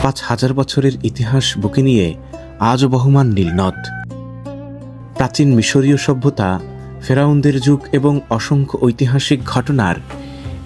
5,000 বছরের ইতিহাস বুকে নিয়ে আজও বহমান নীলনদ। প্রাচীন মিশরীয় সভ্যতা, ফেরাউনদের যুগ এবং অসংখ্য ঐতিহাসিক ঘটনার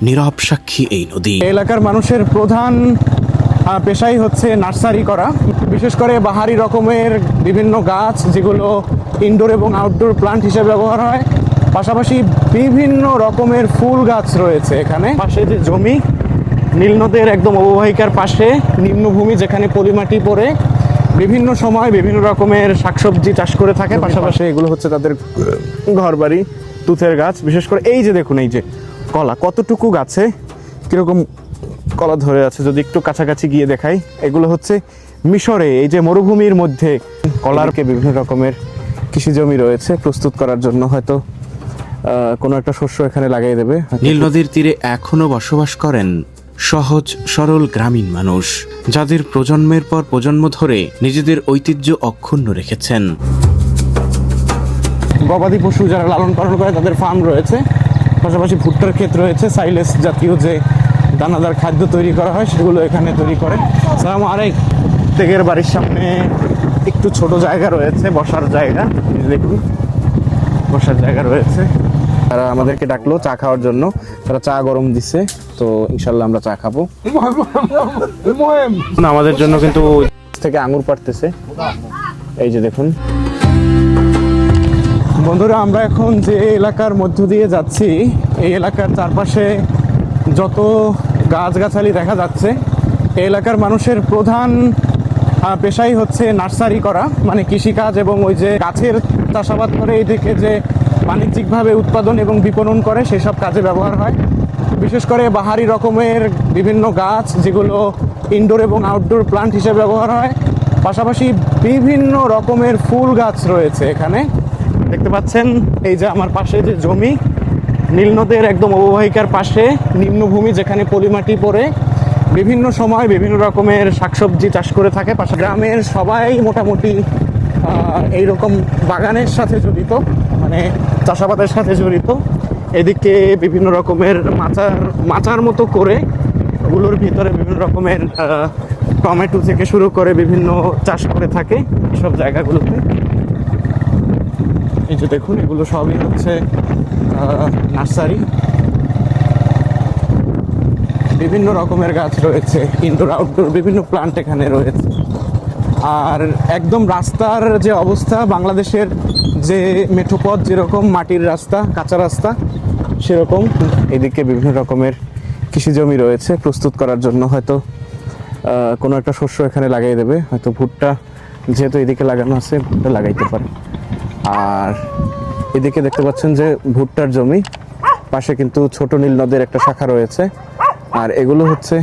নীরব সাক্ষী এই নদী। এলাকার মানুষের প্রধান পেশাই হচ্ছে নার্সারি করা, বিশেষ করে বাহারি রকমের বিভিন্ন গাছ যেগুলো ইনডোর এবং আউটডোর প্লান্ট হিসেবে ব্যবহার হয়। পাশাপাশি বিভিন্ন রকমের ফুল গাছ রয়েছে এখানে। পাশে যে জমি, নীলনদের একদম অববাহিকার পাশে নিম্নভূমি, যেখানে পলিমাটি পড়ে বিভিন্ন সময় বিভিন্ন রকমের শাকসবজি চাষ করে থাকে। পাশাপাশি এগুলো হচ্ছে তাদের ঘরবাড়ি, তুতের গাছ। বিশেষ করে এই যে দেখুন, এই যে কলা, কতটুকু গাছে কিরকম কলা ধরে আছে, যদি একটু কাছাকাছি গিয়ে দেখাই। এগুলো হচ্ছে মিশরে এই যে মরুভূমির মধ্যে কলারকে বিভিন্ন রকমের কৃষি জমি রয়েছে প্রস্তুত করার জন্য, হয়তো কোনো একটা শস্য এখানে লাগিয়ে দেবে। নীল নদীর তীরে এখনো বসবাস করেন সহজ সরল গ্রামীণ মানুষ, যাদের প্রজন্মের পর প্রজন্ম ধরে নিজেদের ঐতিহ্য অক্ষুণ্ণ রেখেছেন। গবাদি পশু যারা লালন পালন করে তাদের ফার্ম রয়েছে, পাশাপাশি ভুট্টার ক্ষেত রয়েছে। সাইলেস জাতীয় যে দানাদার খাদ্য তৈরি করা হয় সেগুলো এখানে তৈরি করে। সালাম আলাইকুম। প্রত্যেকের বাড়ির সামনে একটু ছোট জায়গা রয়েছে, বসার জায়গা। দেখুন, বসার জায়গা রয়েছে। তারা আমাদেরকে ডাকলো চা খাওয়ার জন্য, তারা চা গরম দিচ্ছে, তো ইনশাল্লাহ আমরা চা খাবো। আমাদের জন্য কিন্তু থেকে আঙুর পাড়তেছে, এই যে দেখুন। বন্ধুরা, আমরা এখন যে এলাকার মধ্য দিয়ে যাচ্ছি, এই এলাকার চারপাশে যত গাছগাছালি দেখা যাচ্ছে, এই এলাকার মানুষের প্রধান পেশাই হচ্ছে নার্সারি করা, মানে কৃষিকাজ, এবং ওই যে গাছের চাষাবাদ করে এইদিকে যে বাণিজ্যিকভাবে উৎপাদন এবং বিপণন করে সেসব কাজে ব্যবহার হয়। বিশেষ করে বাহারি রকমের বিভিন্ন গাছ যেগুলো ইনডোর এবং আউটডোর প্লান্ট হিসেবে ব্যবহার হয়। পাশাপাশি বিভিন্ন রকমের ফুল গাছ রয়েছে এখানে। দেখতে পাচ্ছেন এই যে আমার পাশে যে জমি, নীলনদের একদম অববাহিকার পাশে নিম্নভূমি, যেখানে পলিমাটি পড়ে বিভিন্ন সময় বিভিন্ন রকমের শাকসবজি চাষ করে থাকে। পাশে গ্রামের সবাই মোটামুটি এইরকম বাগানের সাথে জড়িত, মানে চাষাবাদের সাথে জড়িত। এদিকে বিভিন্ন রকমের মাচার মতো করে ওগুলোর ভিতরে বিভিন্ন রকমের টমেটো থেকে শুরু করে বিভিন্ন চাষ করে থাকে সব জায়গাগুলোতে। এই যে দেখুন, এগুলো সবই হচ্ছে নার্সারি। বিভিন্ন রকমের গাছ রয়েছে, ইনডোর আউটডোর বিভিন্ন প্লান্ট এখানে রয়েছে। আর একদম রাস্তার যে অবস্থা, বাংলাদেশের যে মেঠোপথ যেরকম মাটির রাস্তা, কাঁচা রাস্তা, সেরকম এদিকে বিভিন্ন রকমের কৃষি জমি রয়েছে প্রস্তুত করার জন্য, হয়তো কোনো একটা শস্য এখানে লাগিয়ে দেবে। হয়তো ভুট্টা, যেহেতু এদিকে লাগানো আছে, ভুট্টা লাগাইতে পারে। আর এদিকে দেখতে পাচ্ছেন যে ভুট্টার জমি, পাশে কিন্তু ছোট নীল নদের একটা শাখা রয়েছে। আর এগুলো হচ্ছে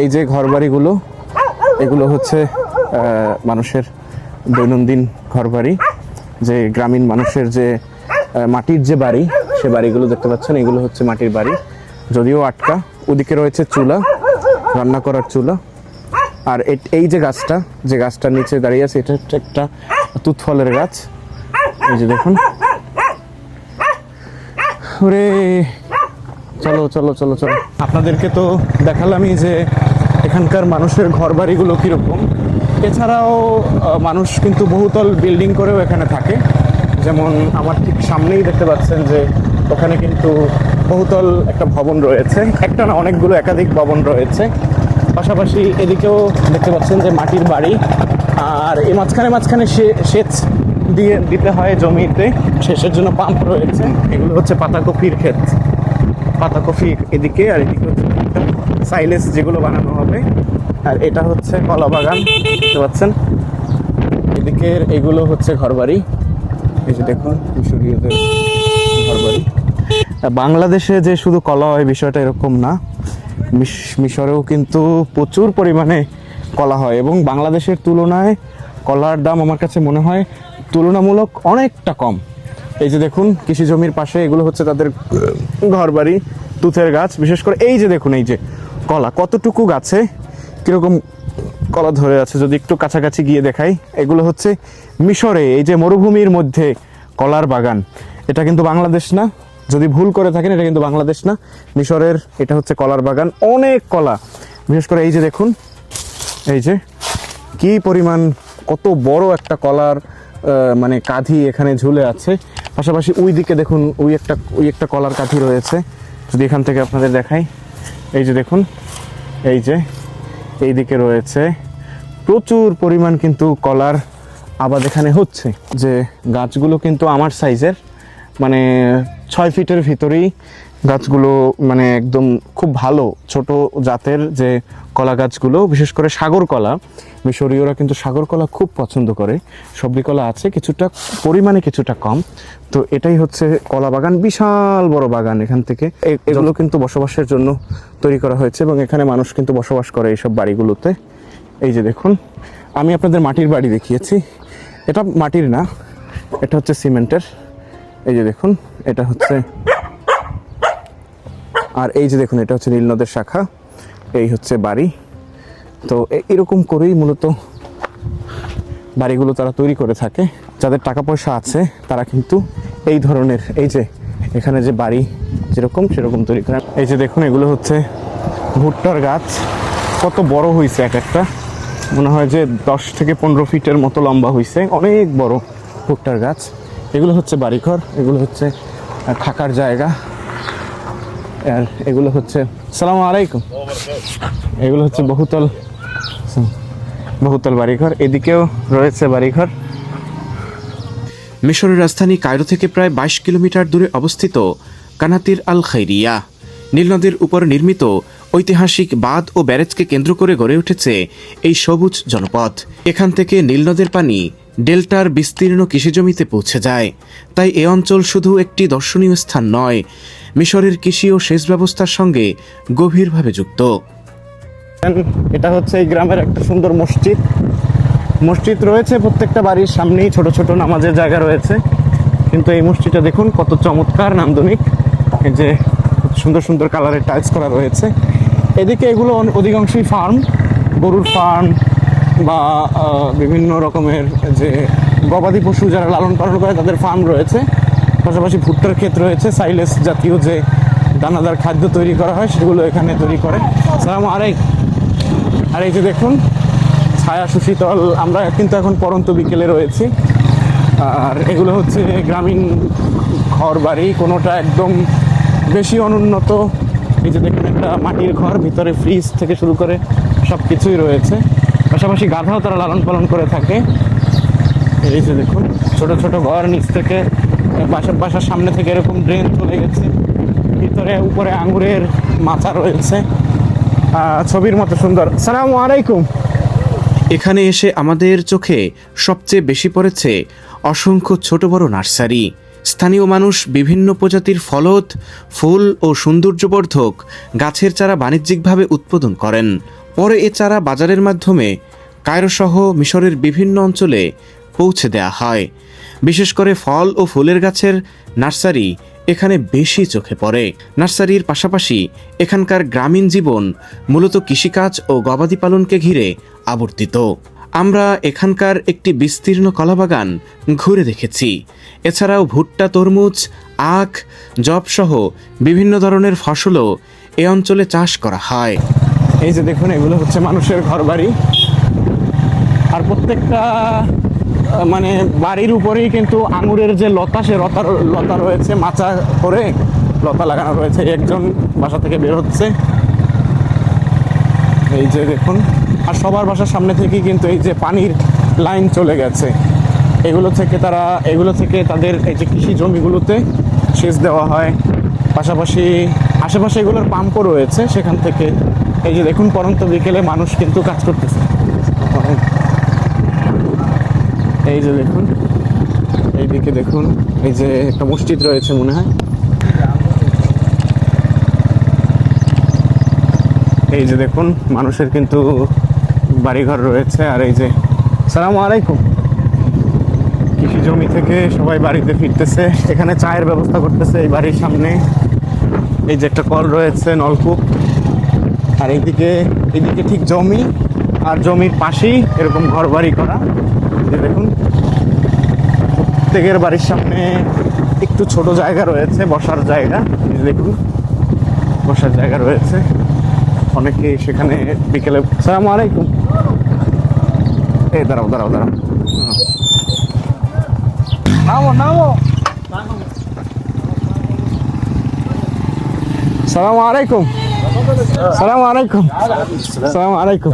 এই যে ঘরবাড়িগুলো, এগুলো হচ্ছে মানুষের দৈনন্দিন ঘরবাড়ি, যে গ্রামীণ মানুষের যে মাটির যে বাড়ি, সে বাড়িগুলো দেখতে পাচ্ছেন, এগুলো হচ্ছে মাটির বাড়ি, যদিও আটকা। ওদিকে রয়েছে চুলা, রান্না করার চুলা। আর এই যে গাছটা, যে গাছটার নিচে দাঁড়িয়ে আছে, এটা একটা তুত ফলের গাছ। এই যে দেখুন, ওরে চলো চলো চলো চলো। আপনাদেরকে তো দেখালামই যে এখানকার মানুষের ঘরবাড়িগুলো কীরকম। এছাড়াও মানুষ কিন্তু বহুতল বিল্ডিং করেও এখানে থাকে। যেমন আমার ঠিক সামনেই দেখতে পাচ্ছেন যে ওখানে কিন্তু বহুতল একটা ভবন রয়েছে, একটা না অনেকগুলো একাধিক ভবন রয়েছে। পাশাপাশি এদিকেও দেখতে পাচ্ছেন যে মাটির বাড়ি। আর এই মাঝখানে সেচ দিতে হয় জমিতে, সেচের জন্য পাম্প রয়েছে। এগুলো হচ্ছে পাতাকপির ক্ষেত, পাতাকপি এদিকে, আর এদিকে হচ্ছে সাইলেস যেগুলো বানানো হবে। আর এটা হচ্ছে কলা বাগান, দেখতে পাচ্ছেন। এদিকে এগুলো হচ্ছে ঘরবাড়ি, এই যে দেখুন মিশরীয়দের ঘরবাড়ি। বাংলাদেশে যে শুধু কলা হয় বিষয়টা এরকম না, মিশরেও কিন্তু প্রচুর পরিমাণে কলা হয়, এবং বাংলাদেশের তুলনায় কলার দাম আমার কাছে মনে হয় তুলনামূলক অনেকটা কম। এই যে দেখুন, কৃষি জমির পাশে এগুলো হচ্ছে তাদের ঘরবাড়ি, তুতের গাছ। বিশেষ করে এই যে দেখুন, এই যে কলা, কতটুকু গাছে কিরকম কলা ধরে আছে, যদি একটু কাছাকাছি গিয়ে দেখাই। এগুলো হচ্ছে মিশরে এই যে মরুভূমির মধ্যে কলার বাগান। এটা কিন্তু বাংলাদেশ না, যদি ভুল করে থাকেন, এটা কিন্তু বাংলাদেশ না, মিশরের এটা হচ্ছে কলার বাগান। অনেক কলা, বিশেষ করে এই যে দেখুন এই যে কি পরিমাণ, কত বড় একটা কলার মানে কাঁধি এখানে ঝুলে আছে। পাশাপাশি ওই দিকে দেখুন, ওই একটা কলার কাঁধি রয়েছে, যদি এখান থেকে আপনাদের দেখাই। এই যে দেখুন, এই যে এই দিকে রয়েছে প্রচুর পরিমাণ কিন্তু কলার আবাদ এখানে হচ্ছে। যে গাছগুলো কিন্তু আমার সাইজের, মানে 6 ফিটের ভিতরেই গাছগুলো, মানে একদম খুব ভালো ছোট জাতের যে কলা গাছগুলো, বিশেষ করে সাগর কলা। মিশরীয়রা কিন্তু সাগর কলা খুব পছন্দ করে। সবজি কলা আছে কিছুটা পরিমাণে, কিছুটা কম। তো এটাই হচ্ছে কলা বাগান, বিশাল বড় বাগান। এখান থেকে এগুলো কিন্তু বসবাসের জন্য তৈরি করা হয়েছে এবং এখানে মানুষ কিন্তু বসবাস করে এইসব বাড়িগুলোতে। এই যে দেখুন, আমি আপনাদের মাটির বাড়ি দেখিয়েছি, এটা মাটির না, এটা হচ্ছে সিমেন্টের। এই যে দেখুন, এটা হচ্ছে, আর এই যে দেখুন, এটা হচ্ছে নীল নদের শাখা। এই হচ্ছে বাড়ি। তো এরকম করেই মূলত বাড়িগুলো তারা তৈরি করে থাকে। যাদের টাকা পয়সা আছে তারা কিন্তু এই ধরনের, এই যে এখানে যে বাড়ি যেরকম সেরকম তৈরি করে। এই যে দেখুন, এগুলো হচ্ছে ভুট্টার গাছ। কত বড় হয়েছে এক একটা, মনে হয় যে 10 থেকে 15 ফিটের মতো লম্বা হয়েছে, অনেক বড় ভুট্টার গাছ। এগুলো হচ্ছে বাড়িঘর, এগুলো হচ্ছে থাকার জায়গা। আর এগুলো হচ্ছে, সালামু আলাইকুম, এগুলো হচ্ছে বহুতল বাড়িঘর। এদিকেও রয়েছে বাড়িঘর। মিশরের রাজধানী কায়রো থেকে প্রায় 22 কিলোমিটার দূরে অবস্থিত কানাতির আল খাইরিয়া নীল নদের উপর নির্মিত ঐতিহাসিক বাঁধ ও ব্যারেজকে কেন্দ্র করে গড়ে উঠেছে এই সবুজ জনপদ। এখান থেকে নীল নদের পানি ডেল্টার বিস্তীর্ণ কৃষিজমিতে পৌঁছে যায়। তাই এ অঞ্চল শুধু একটি দর্শনীয় স্থান নয়, মিশরের কৃষি ও সেচ ব্যবস্থার সঙ্গে গভীরভাবে যুক্ত। এটা হচ্ছে এই গ্রামের একটা সুন্দর মসজিদ রয়েছে প্রত্যেকটা বাড়ির সামনেই, ছোট ছোট নামাজের জায়গা রয়েছে। কিন্তু এই মসজিদটা দেখুন কত চমৎকার, নান্দনিক। এই যে সুন্দর সুন্দর কালারের টাইলস করা রয়েছে। এদিকে এগুলো অধিকাংশই ফার্ম, গরুর ফার্ম বা বিভিন্ন রকমের যে গবাদি পশু যারা লালন পালন করে তাদের ফার্ম রয়েছে। পাশাপাশি ভুট্টার ক্ষেত রয়েছে, সাইলেস জাতীয় যে দানাদার খাদ্য তৈরি করা হয় সেগুলো এখানে তৈরি করে। আসসালামু আলাইকুম। আর এই যে দেখুন, ছায়া সুশীতল, আমরা কিন্তু এখন পরন্ত বিকেলে রয়েছি। আর এগুলো হচ্ছে গ্রামীণ ঘর বাড়ি, কোনোটা একদম বেশি অনুন্নত। এই যে দেখুন, একটা মাটির ঘর, ভিতরে ফ্রিজ থেকে শুরু করে সব কিছুই রয়েছে। পাশাপাশি গাধাও তারা লালন পালন করে থাকে। এই যে দেখুন, ছোট ছোট ঘর, নিচ থেকে বাসার সামনে থেকে এরকম ড্রেন চলে গেছে, ভিতরে উপরে আঙুরের মাচা রয়েছে, ছবির মতো সুন্দর। আসসালামু আলাইকুম। এখানে এসে আমাদের চোখে সবচেয়ে বেশি পড়েছে অসংখ্য ছোট বড় নার্সারি। স্থানীয় মানুষ বিভিন্ন প্রজাতির ফলদ, ফুল ও সৌন্দর্যবর্ধক গাছের চারা বাণিজ্যিকভাবে উৎপাদন করেন। পরে এ চারা বাজারের মাধ্যমে কায়রো সহ মিশরের বিভিন্ন অঞ্চলে পৌঁছে দেয়া হয়। বিশেষ করে ফল ও ফুলের গাছের নার্সারি এখানে বেশি চোখে পড়ে। নার্সারির পাশাপাশি এখানকার গ্রামীণ জীবন মূলত কৃষিকাজ ও গবাদি পালনকে ঘিরে আবর্তিত। আমরা এখানকার একটি বিস্তীর্ণ কলাবাগান ঘুরে দেখেছি। এছাড়াও ভুট্টা, তরমুজ, আখ, যব সহ বিভিন্ন ধরনের ফসলও এ অঞ্চলে চাষ করা হয়। এই যে দেখুন, এগুলো হচ্ছে মানুষের ঘরবাড়ি। আর প্রত্যেকটা মানে বাড়ির উপরেই কিন্তু আঙুরের যে লতা, সে লতা রয়েছে, মাচা করে লতা লাগানো রয়েছে। একজন বাসা থেকে বের হচ্ছে, এই যে দেখুন। আর সবার বাসার সামনে থেকেই কিন্তু এই যে পানির লাইন চলে গেছে। এগুলো থেকে তাদের এই যে কৃষি জমিগুলোতে সেচ দেওয়া হয়। পাশাপাশি আশেপাশে এগুলোর পাম্পও রয়েছে, সেখান থেকে এই যে দেখুন, পরন্ত বিকেলে মানুষ কিন্তু কাজ করতেছে। এই যে দেখুন, এইদিকে দেখুন, এই যে একটা মসজিদ রয়েছে মনে হয়। এই যে দেখুন, মানুষের কিন্তু বাড়িঘর রয়েছে। আর এই যে, আসসালামু আলাইকুম, কৃষি জমি থেকে সবাই বাড়িতে ফিরতেছে। এখানে চায়ের ব্যবস্থা করতেছে এই বাড়ির সামনে। এই যে একটা কল রয়েছে, নলকূপ। আর এইদিকে ঠিক জমি, আর জমির পাশেই এরকম ঘর বাড়ি করা। যে দেখুন, প্রত্যেকের বাড়ির সামনে একটু ছোট জায়গা রয়েছে, বসার জায়গা। দেখুন, বসার জায়গা রয়েছে। অনেকে সেখানে বিকেলে, আসসালামু আলাইকুম। এই দাঁড়াও দাঁড়াও দাঁড়াও। السلام عليكم. السلام عليكم. السلام عليكم.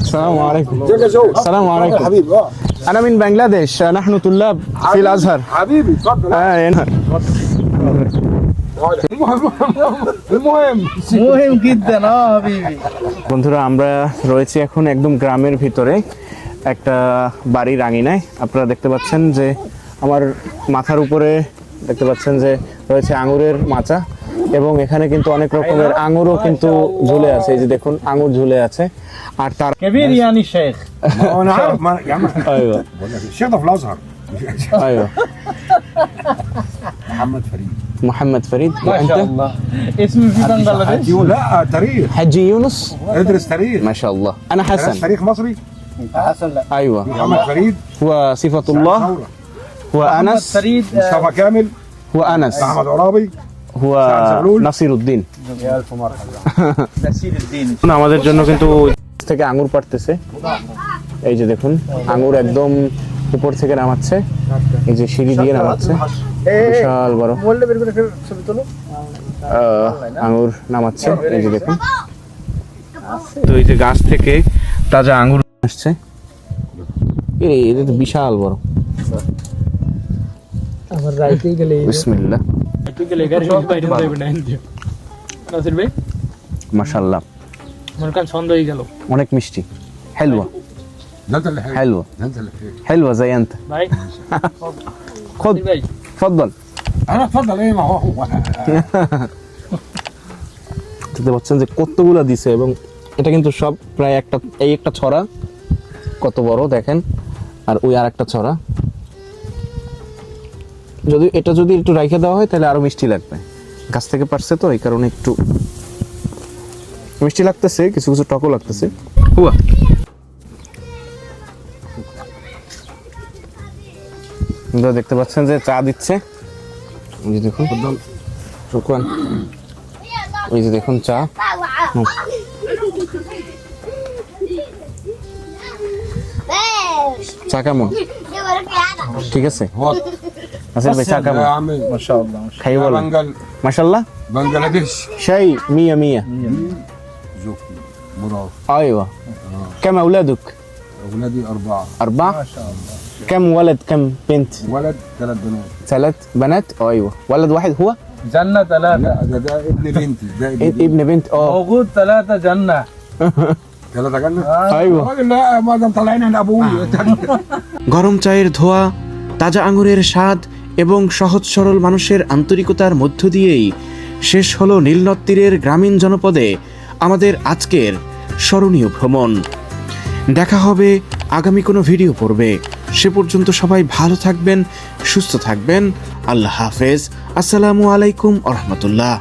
السلام عليكم. السلام عليكم. حبيبي أنا من بنغلاديش، نحن طلاب في الأزهر. حبيبي اتفضل. هنا. مهم جدا حبيبي. বন্ধুরা, আমরা রয়েছি এখন একদম গ্রামের ভিতরে একটা বাড়ির আঙিনায়। আপনারা দেখতে পাচ্ছেন যে আমার মাথার উপরে দেখতে পাচ্ছেন যে রয়েছে আঙুরের মাচা, এবং এখানে কিন্তু অনেক রকমের আঙুরও কিন্তু ঝুলে আছে। এই যে দেখুন, আঙুর ঝুলে আছে। আর তার كبير يعني شيخ. انا عارف يا عم ايوه الشيخ ده في الازهر. ايوه محمد فريد. محمد فريد. ما وانت شاء الله. اسمي في بنغلاديش. لا تاريخ. حجي يونس. ادرس تاريخ. ما شاء الله. انا درست حسن. تاريخ مصري. حسن لا. ايوه. محمد فريد. هو صفة الله. هو انس. فريد. مصطفى كامل. هو انس. احمد عرابي. هو زغلول. নাসির উদ্দিন। يا الف مرحبا. نسير الدين. আমাদের জন্য কিন্তু থেকে আঙ্গুর পাড়তেছে। এই যে দেখুন, আঙ্গুর একদম উপর থেকে নামাচ্ছে, এই যে সিঁড়ি দিয়ে নামাচ্ছে, বিশাল বড় আঙ্গুর নামাচ্ছে। এই যে দেখুন, তো এই যে গাছ থেকে তাজা আঙ্গুর আসছে। এটা তো বিশাল বড়। আমার রাইতেই গেলে বিসমিল্লাহ। রাইতেই গেলে গাড়ি সব বাইরে যাবে না এন্ড নাসির ভাই মাশাআল্লাহ, মনে কান ছন্দ হয়ে গেল অনেক মিষ্টি। حلوة انت اللي حلو. حلوة انت اللي حلو. حلوة زي انت. ভাই خد ভাই تفضل. انا اتفضل ايه ما هو দেখতে পাচ্ছেন যে কতগুলা দিছে, এবং এটা কিন্তু সব প্রায় একটা, এই একটা ছড়া কত বড় দেখেন, আর ওই আর একটা ছড়া। যদি এটা যদি একটু রাইখে দেওয়া হয় তাহলে আরো মিষ্টি লাগবে। গাছ থেকে পারছে তো, এই কারণে একটু মিষ্টি লাগতেছে, কিছু কিছু টকও লাগতেছে। হুয়া আপনারা দেখতে পাচ্ছেন যে চা দিচ্ছে। এই যে দেখুন, শুকরান। এই যে দেখুন চা। চা কেমন? ঠিক আছে আসিফ ভাই, চা কেমন? يا عم ما شاء الله. খাই বলো। بنجل মাশাআল্লাহ। بنجلاديش. شاي 100 زوجتي مراد. ايوه. كم اولادك؟ اولادي 4. 4. ما شاء الله. كم ولد كم بنت؟ ولد 3 بنات. 3 بنات. ايوه. ولد واحد هو؟ জান্নাত ثلاثة. لا ده ابن بنتي. ده ابن بنتي. ابن بنت. موجود ثلاثة جنة. 3 جنة. ايوه. الراجل لا ما ده طالعين عند ابوي. গরম চায়ের ধোয়া, তাজা আঙুরের স্বাদ এবং সহজ সরল মানুষের আন্তরিকতার মধ্য দিয়েই শেষ হলো নীলনদ তীরের গ্রামীণ জনপদে আমাদের আজকের স্মরণীয় ভ্রমণ। দেখা হবে আগামী কোনো ভিডিও পর্বে। সে পর্যন্ত সবাই ভালো থাকবেন, সুস্থ থাকবেন। আল্লাহ হাফেজ। আসসালামু আলাইকুম ওয়া রাহমাতুল্লাহ।